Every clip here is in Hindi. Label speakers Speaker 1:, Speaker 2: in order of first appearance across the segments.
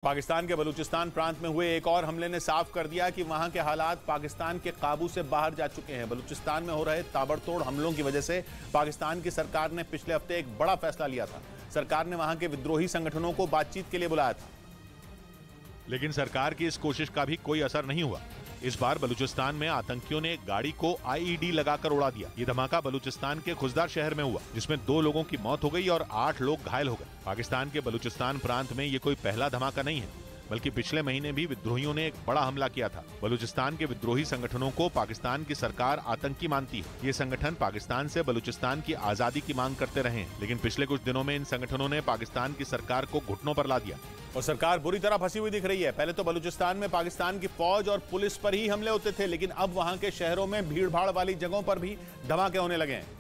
Speaker 1: पाकिस्तान के बलूचिस्तान प्रांत में हुए एक और हमले ने साफ कर दिया कि वहां के हालात पाकिस्तान के काबू से बाहर जा चुके हैं। बलूचिस्तान में हो रहे ताबड़तोड़ हमलों की वजह से पाकिस्तान की सरकार ने पिछले हफ्ते एक बड़ा फैसला लिया था। सरकार ने वहां के विद्रोही संगठनों को बातचीत के लिए बुलाया था,
Speaker 2: लेकिन सरकार की इस कोशिश का भी कोई असर नहीं हुआ। इस बार बलूचिस्तान में आतंकियों ने एक गाड़ी को आईईडी लगाकर उड़ा दिया। ये धमाका बलूचिस्तान के खुजदार शहर में हुआ, जिसमें 2 लोगों की मौत हो गई और 8 लोग घायल हो गए। पाकिस्तान के बलूचिस्तान प्रांत में ये कोई पहला धमाका नहीं है, बल्कि पिछले महीने भी विद्रोहियों ने एक बड़ा हमला किया था। बलूचिस्तान के विद्रोही संगठनों को पाकिस्तान की सरकार आतंकी मानती है। ये संगठन पाकिस्तान से बलूचिस्तान की आजादी की मांग करते रहे हैं, लेकिन पिछले कुछ दिनों में इन संगठनों ने पाकिस्तान की सरकार को घुटनों पर ला दिया
Speaker 1: और सरकार बुरी तरह फंसी हुई दिख रही है। पहले तो बलूचिस्तान में पाकिस्तान की फौज और पुलिस पर ही हमले होते थे, लेकिन अब वहां के शहरों में भीड़-भाड़ वाली जगहों पर भी धमाके होने लगे हैं,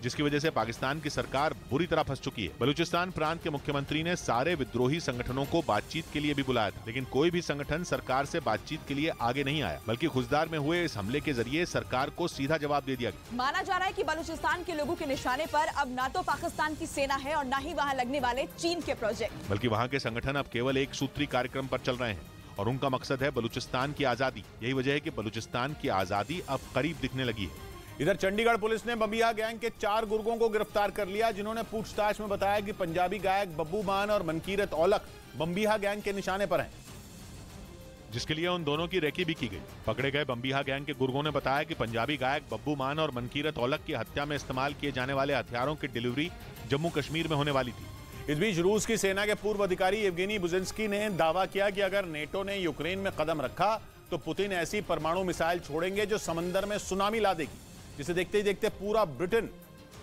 Speaker 2: जिसकी वजह से पाकिस्तान की सरकार बुरी तरह फंस चुकी है। बलूचिस्तान प्रांत के मुख्यमंत्री ने सारे विद्रोही संगठनों को बातचीत के लिए भी बुलाया था, लेकिन कोई भी संगठन सरकार से बातचीत के लिए आगे नहीं आया, बल्कि खुजदार में हुए इस हमले के जरिए सरकार को सीधा जवाब दे दिया गया।
Speaker 3: माना जा रहा है कि बलूचिस्तान के लोगों के निशाने पर अब ना तो पाकिस्तान की सेना है और न ही वहाँ लगने वाले चीन के प्रोजेक्ट,
Speaker 2: बल्कि वहाँ के संगठन अब केवल एक सूत्री कार्यक्रम पर चल रहे हैं और उनका मकसद है बलूचिस्तान की आजादी। यही वजह है कि बलूचिस्तान की आजादी अब करीब दिखने लगी है।
Speaker 1: इधर चंडीगढ़ पुलिस ने बम्बिहा गैंग के 4 गुर्गों को गिरफ्तार कर लिया, जिन्होंने पूछताछ में बताया कि पंजाबी गायक बब्बू मान और मनकीरत औलख बम्बिहा गैंग के निशाने पर हैं,
Speaker 2: जिसके लिए उन दोनों की रेकी भी की गई। पकड़े गए बम्बिहा गैंग के गुर्गों ने बताया कि पंजाबी गायक बब्बू मान और मनकीरत औलख की हत्या में इस्तेमाल किए जाने वाले हथियारों की डिलीवरी जम्मू कश्मीर में होने वाली थी।
Speaker 1: इस बीच रूस की सेना के पूर्व अधिकारी येवगेनी बुजिंस्की ने दावा किया कि अगर नेटो ने यूक्रेन में कदम रखा तो पुतिन ऐसी परमाणु मिसाइल छोड़ेंगे जो समंदर में सुनामी ला देगी, जिसे देखते ही देखते पूरा ब्रिटेन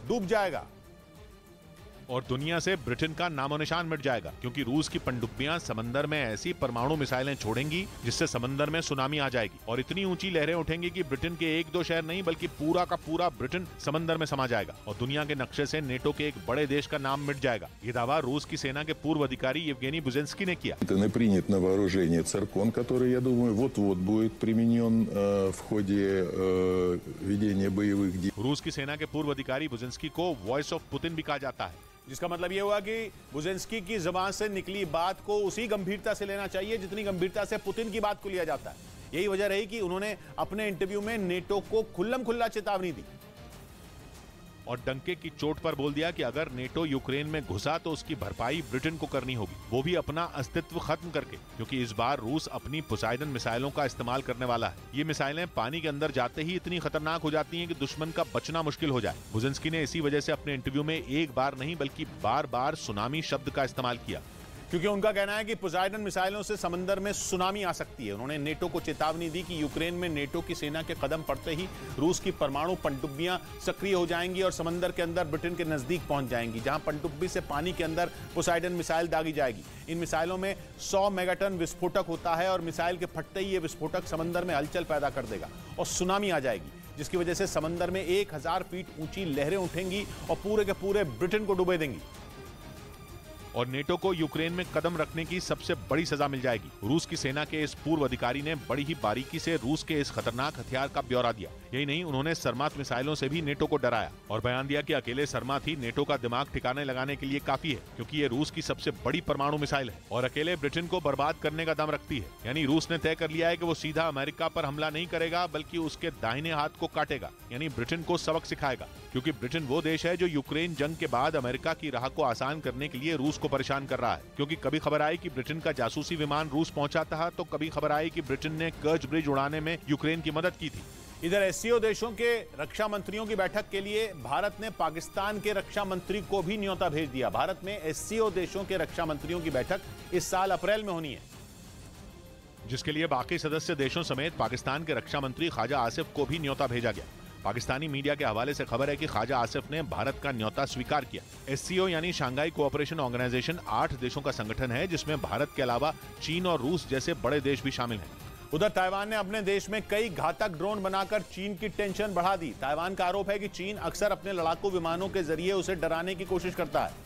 Speaker 1: डूब जाएगा
Speaker 2: और दुनिया से ब्रिटेन का नामो निशान मिट जाएगा, क्योंकि रूस की पनडुब्बियां समंदर में ऐसी परमाणु मिसाइलें छोड़ेंगी जिससे समंदर में सुनामी आ जाएगी और इतनी ऊंची लहरें उठेंगी कि ब्रिटेन के 1-2 शहर नहीं बल्कि पूरा का पूरा ब्रिटेन समंदर में समा जाएगा और दुनिया के नक्शे से नेटो के एक बड़े देश का नाम मिट जाएगा। ये दावा रूस की सेना के पूर्व अधिकारी येवगेनी बुजिंस्की ने किया।
Speaker 4: принят на вооружение Циркон, который, я думаю, вот-вот будет применен в ходе ведения боевых действий.
Speaker 2: रूस की सेना के पूर्व अधिकारी बुजिंस्की को वॉइस ऑफ पुतिन भी कहा जाता है,
Speaker 1: जिसका मतलब यह हुआ कि बुजिंस्की की जुबान से निकली बात को उसी गंभीरता से लेना चाहिए जितनी गंभीरता से पुतिन की बात को लिया जाता है। यही वजह रही कि उन्होंने अपने इंटरव्यू में नेटो को खुल्लम खुल्ला चेतावनी दी
Speaker 2: और डंके की चोट पर बोल दिया कि अगर नेटो यूक्रेन में घुसा तो उसकी भरपाई ब्रिटेन को करनी होगी, वो भी अपना अस्तित्व खत्म करके, क्योंकि इस बार रूस अपनी पोसाइडन मिसाइलों का इस्तेमाल करने वाला है। ये मिसाइलें पानी के अंदर जाते ही इतनी खतरनाक हो जाती हैं कि दुश्मन का बचना मुश्किल हो जाए। बुजिंस्की ने इसी वजह से अपने इंटरव्यू में एक बार नहीं बल्कि बार-बार सुनामी शब्द का इस्तेमाल किया,
Speaker 1: क्योंकि उनका कहना है कि पोसाइडन मिसाइलों से समंदर में सुनामी आ सकती है। उन्होंने नेटो को चेतावनी दी कि यूक्रेन में नेटो की सेना के कदम पड़ते ही रूस की परमाणु पनडुब्बियां सक्रिय हो जाएंगी और समंदर के अंदर ब्रिटेन के नजदीक पहुंच जाएंगी, जहां पनडुब्बी से पानी के अंदर पोसाइडन मिसाइल दागी जाएगी। इन मिसाइलों में 100 मेगाटन विस्फोटक होता है और मिसाइल के फटते ही ये विस्फोटक समंदर में हलचल पैदा कर देगा और सुनामी आ जाएगी, जिसकी वजह से समंदर में 1000 फीट ऊंची लहरें उठेंगी और पूरे के पूरे ब्रिटेन को डुबो देंगी
Speaker 2: और नेटो को यूक्रेन में कदम रखने की सबसे बड़ी सजा मिल जाएगी। रूस की सेना के इस पूर्व अधिकारी ने बड़ी ही बारीकी से रूस के इस खतरनाक हथियार का ब्यौरा दिया। यही नहीं, उन्होंने सरमात मिसाइलों से भी नेटो को डराया और बयान दिया कि अकेले सरमात ही नेटो का दिमाग ठिकाने लगाने के लिए काफी है, क्योंकि ये रूस की सबसे बड़ी परमाणु मिसाइल है और अकेले ब्रिटेन को बर्बाद करने का दम रखती है। यानी रूस ने तय कर लिया है कि वो सीधा अमेरिका पर हमला नहीं करेगा, बल्कि उसके दाहिने हाथ को काटेगा, यानी ब्रिटेन को सबक सिखाएगा, क्योंकि ब्रिटेन वो देश है जो यूक्रेन जंग के बाद अमेरिका की राह को आसान करने के लिए रूस को परेशान कर रहा है। क्योंकि कभी खबर आई कि ब्रिटेन का जासूसी विमान रूस पहुंचा था, तो कभी खबर आई कि ब्रिटेन ने कर्ज ब्रिज उड़ाने में यूक्रेन की मदद की थी।
Speaker 1: इधर एससीओ देशों के रक्षा मंत्रियों की बैठक के लिए भारत ने पाकिस्तान के रक्षा मंत्री को भी न्योता भेज दिया। भारत में एससीओ देशों के रक्षा मंत्रियों की बैठक इस साल अप्रैल में होनी है,
Speaker 2: जिसके लिए बाकी सदस्य देशों समेत पाकिस्तान के रक्षा मंत्री ख्वाजा आसिफ को भी न्योता भेजा गया। पाकिस्तानी मीडिया के हवाले से खबर है कि ख्वाजा आसिफ ने भारत का न्योता स्वीकार किया। एससीओ यानी शंघाई कोऑपरेशन ऑर्गेनाइजेशन 8 देशों का संगठन है, जिसमें भारत के अलावा चीन और रूस जैसे बड़े देश भी शामिल हैं।
Speaker 1: उधर ताइवान ने अपने देश में कई घातक ड्रोन बनाकर चीन की टेंशन बढ़ा दी। ताइवान का आरोप है कि चीन अक्सर अपने लड़ाकू विमानों के जरिए उसे डराने की कोशिश करता है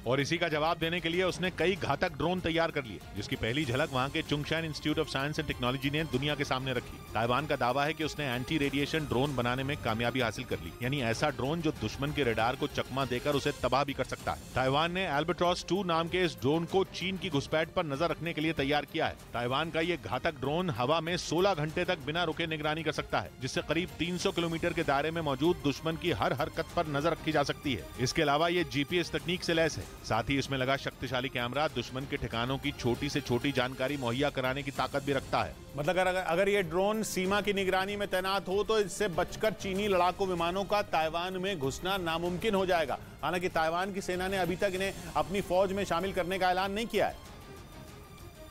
Speaker 2: और इसी का जवाब देने के लिए उसने कई घातक ड्रोन तैयार कर लिए, जिसकी पहली झलक वहां के Chungshan institute of science and technology ने दुनिया के सामने रखी। ताइवान का दावा है कि उसने एंटी रेडिएशन ड्रोन बनाने में कामयाबी हासिल कर ली, यानी ऐसा ड्रोन जो दुश्मन के रडार को चकमा देकर उसे तबाह भी कर सकता है। ताइवान ने एल्बाट्रॉस 2 नाम के इस ड्रोन को चीन की घुसपैठ पर नजर रखने के लिए तैयार किया है। ताइवान का ये घातक ड्रोन हवा में 16 घंटे तक बिना रुके निगरानी कर सकता है, जिससे करीब 300 किलोमीटर के दायरे में मौजूद दुश्मन की हर हरकत पर नजर रखी जा सकती है। इसके अलावा ये जीपीएस तकनीक से लैस है। साथ ही इसमें लगा शक्तिशाली कैमरा दुश्मन के ठिकानों की छोटी से छोटी जानकारी मुहैया कराने की ताकत भी रखता है।
Speaker 1: मतलब अगर ये ड्रोन सीमा की निगरानी में तैनात हो तो इससे बचकर चीनी लड़ाकू विमानों का ताइवान में घुसना नामुमकिन हो जाएगा। हालांकि ताइवान की सेना ने अभी तक इन्हें अपनी फौज में शामिल करने का ऐलान नहीं किया है,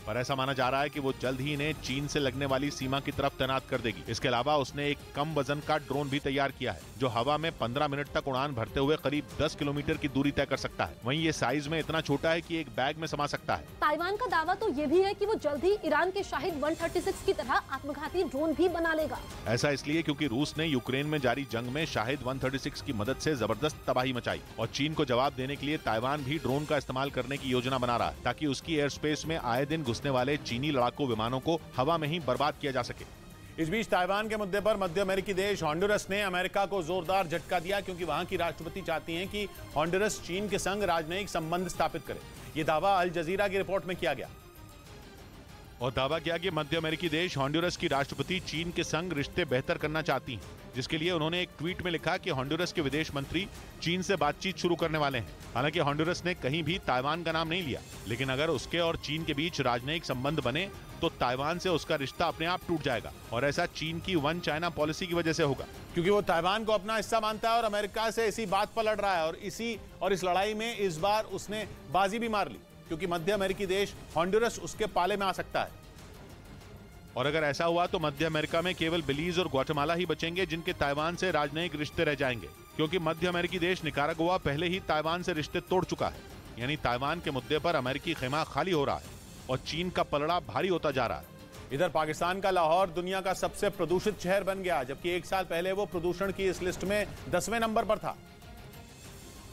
Speaker 2: पर ऐसा माना जा रहा है कि वो जल्द ही इन्हें चीन से लगने वाली सीमा की तरफ तैनात कर देगी। इसके अलावा उसने एक कम वजन का ड्रोन भी तैयार किया है, जो हवा में 15 मिनट तक उड़ान भरते हुए करीब 10 किलोमीटर की दूरी तय कर सकता है। वहीं ये साइज में इतना छोटा है कि एक बैग में समा सकता है।
Speaker 5: ताइवान का दावा तो ये भी है कि वो जल्द ही ईरान के शाहिद 136 की तरह आत्मघाती ड्रोन भी बना लेगा।
Speaker 2: ऐसा इसलिए क्योंकि रूस ने यूक्रेन में जारी जंग में शाहिद 136 की मदद से जबरदस्त तबाही मचाई और चीन को जवाब देने के लिए ताइवान भी ड्रोन का इस्तेमाल करने की योजना बना रहा है, ताकि उसकी एयर स्पेस में आए दिन घुसने वाले चीनी लड़ाकू विमानों को हवा में ही बर्बाद किया जा सके।
Speaker 1: इस बीच ताइवान के मुद्दे पर मध्य अमेरिकी देश हॉन्डुरस ने अमेरिका को जोरदार झटका दिया, क्योंकि वहां की राष्ट्रपति चाहती हैं कि हॉन्डुरस चीन के संग राजनयिक संबंध स्थापित करे। यह दावा अल जजीरा की रिपोर्ट में किया गया
Speaker 2: और दावा किया कि मध्य अमेरिकी देश हॉन्डुरस की राष्ट्रपति चीन के संग रिश्ते बेहतर करना चाहती हैं, जिसके लिए उन्होंने एक ट्वीट में लिखा कि हॉन्डुरस के विदेश मंत्री चीन से बातचीत शुरू करने वाले हैं। हालांकि हॉन्डुरस ने कहीं भी ताइवान का नाम नहीं लिया, लेकिन अगर उसके और चीन के बीच राजनयिक संबंध बने तो ताइवान से उसका रिश्ता अपने आप टूट जाएगा, और ऐसा चीन की वन चाइना पॉलिसी की वजह से होगा,
Speaker 1: क्योंकि वो ताइवान को अपना हिस्सा मानता है और अमेरिका से इसी बात पर लड़ रहा है। और इस लड़ाई में इस बार उसने बाजी भी मार ली, क्योंकि मध्य अमेरिकी देश हॉन्डुरस उसके पाले में आ सकता है।
Speaker 2: और अगर ऐसा हुआ तो मध्य अमेरिका में केवल बेलीज और ग्वाटेमाला ही बचेंगे जिनके ताइवान से राजनयिक रिश्ते रह जाएंगे, क्योंकि मध्य अमेरिकी देश निकारागुआ पहले ही ताइवान से रिश्ते तोड़ चुका है। यानी ताइवान के मुद्दे पर अमेरिकी खेमा खाली हो रहा है और चीन का पलड़ा भारी होता जा रहा है।
Speaker 1: इधर पाकिस्तान का लाहौर दुनिया का सबसे प्रदूषित शहर बन गया, जबकि एक साल पहले वो प्रदूषण की इस लिस्ट में 10वें नंबर पर था।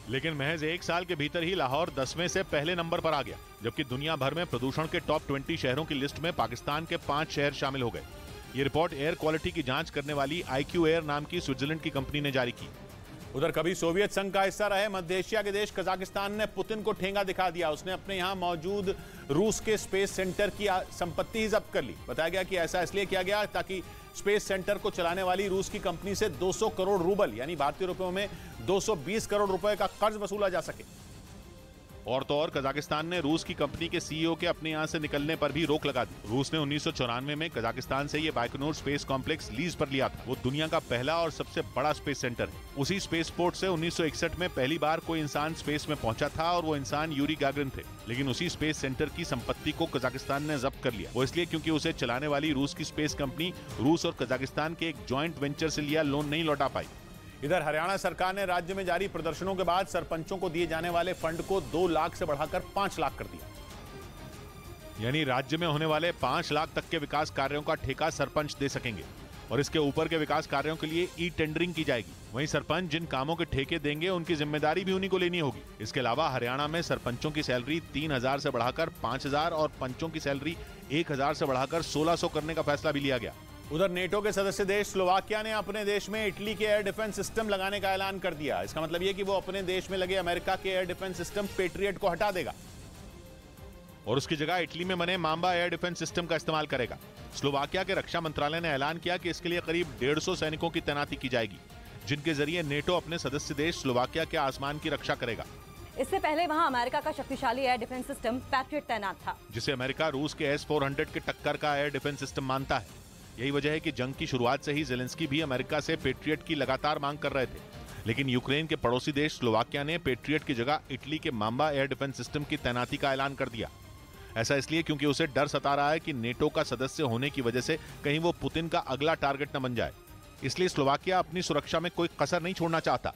Speaker 2: लेकिन महज एक साल के भीतर ही लाहौर 10वें से पहले नंबर पर आ गया, जबकि दुनिया भर में प्रदूषण के टॉप 20 शहरों की लिस्ट में पाकिस्तान के 5 शहर शामिल हो गए। ये रिपोर्ट एयर क्वालिटी की जांच करने वाली IQ एयर नाम की स्विट्जरलैंड की कंपनी ने जारी की।
Speaker 1: उधर कभी सोवियत संघ का हिस्सा रहे मध्य एशिया के देश कजाकिस्तान ने पुतिन को ठेंगा दिखा दिया। उसने अपने यहां मौजूद रूस के स्पेस सेंटर की संपत्ति ही जब्त कर ली। बताया गया कि ऐसा इसलिए किया गया ताकि स्पेस सेंटर को चलाने वाली रूस की कंपनी से 200 करोड़ रूबल यानी भारतीय रुपयों में 220 करोड़ रुपए का कर्ज वसूला जा सके।
Speaker 2: और तो और कजाकिस्तान ने रूस की कंपनी के CEO के अपने यहाँ से निकलने पर भी रोक लगा दी। रूस ने 1994 में कजाकिस्तान से ये बाइकोनूर स्पेस कॉम्प्लेक्स लीज पर लिया था। वो दुनिया का पहला और सबसे बड़ा स्पेस सेंटर है। उसी स्पेस पोर्ट से 1961 में पहली बार कोई इंसान स्पेस में पहुंचा था और वो इंसान यूरी गागरिन थे। लेकिन उसी स्पेस सेंटर की संपत्ति को कजाकिस्तान ने जब्त कर लिया। वो इसलिए क्योंकि उसे चलाने वाली रूस की स्पेस कंपनी रूस और कजाकिस्तान के एक ज्वाइंट वेंचर से लिया लोन नहीं लौटा पाई।
Speaker 1: इधर हरियाणा सरकार ने राज्य में जारी प्रदर्शनों के बाद सरपंचों को दिए जाने वाले फंड को 2 लाख से बढ़ाकर 5 लाख कर दिया।
Speaker 2: यानी राज्य में होने वाले 5 लाख तक के विकास कार्यों का ठेका सरपंच दे सकेंगे और इसके ऊपर के विकास कार्यों के लिए ई-टेंडरिंग की जाएगी। वहीं सरपंच जिन कामों के ठेके देंगे उनकी जिम्मेदारी भी उन्हीं को लेनी होगी। इसके अलावा हरियाणा में सरपंचों की सैलरी 3000 से बढ़ाकर 5000 और पंचों की सैलरी 1000 से बढ़ाकर 1600 करने का फैसला भी लिया गया।
Speaker 1: उधर नेटो के सदस्य देश स्लोवाकिया ने अपने देश में इटली के एयर डिफेंस सिस्टम लगाने का ऐलान कर दिया। इसका मतलब यह कि वो अपने देश में लगे अमेरिका के एयर डिफेंस सिस्टम पेट्रियट को हटा देगा
Speaker 2: और उसकी जगह इटली में बने मांबा एयर डिफेंस सिस्टम का इस्तेमाल करेगा। स्लोवाकिया के रक्षा मंत्रालय ने ऐलान किया कि इसके लिए करीब 150 सैनिकों की तैनाती की जाएगी, जिनके जरिए नेटो अपने सदस्य देश स्लोवाकिया के आसमान की रक्षा करेगा।
Speaker 3: इससे पहले वहां अमेरिका का शक्तिशाली एयर डिफेंस सिस्टम पैट्रियट तैनात था,
Speaker 2: जिसे अमेरिका रूस के S-400 के टक्कर का एयर डिफेंस सिस्टम मानता है। यही वजह है कि जंग की शुरुआत से ही ज़ेलेंस्की भी अमेरिका से पेट्रियट की लगातार मांग कर रहे थे। लेकिन यूक्रेन के पड़ोसी देश स्लोवाकिया ने पेट्रियट की जगह इटली के मांबा एयर डिफेंस सिस्टम की तैनाती का ऐलान कर दिया। ऐसा इसलिए क्योंकि उसे डर सता रहा है कि नेटो का सदस्य होने की वजह से कहीं वो पुतिन का अगला टारगेट न बन जाए। इसलिए स्लोवाकिया अपनी सुरक्षा में कोई कसर नहीं छोड़ना चाहता।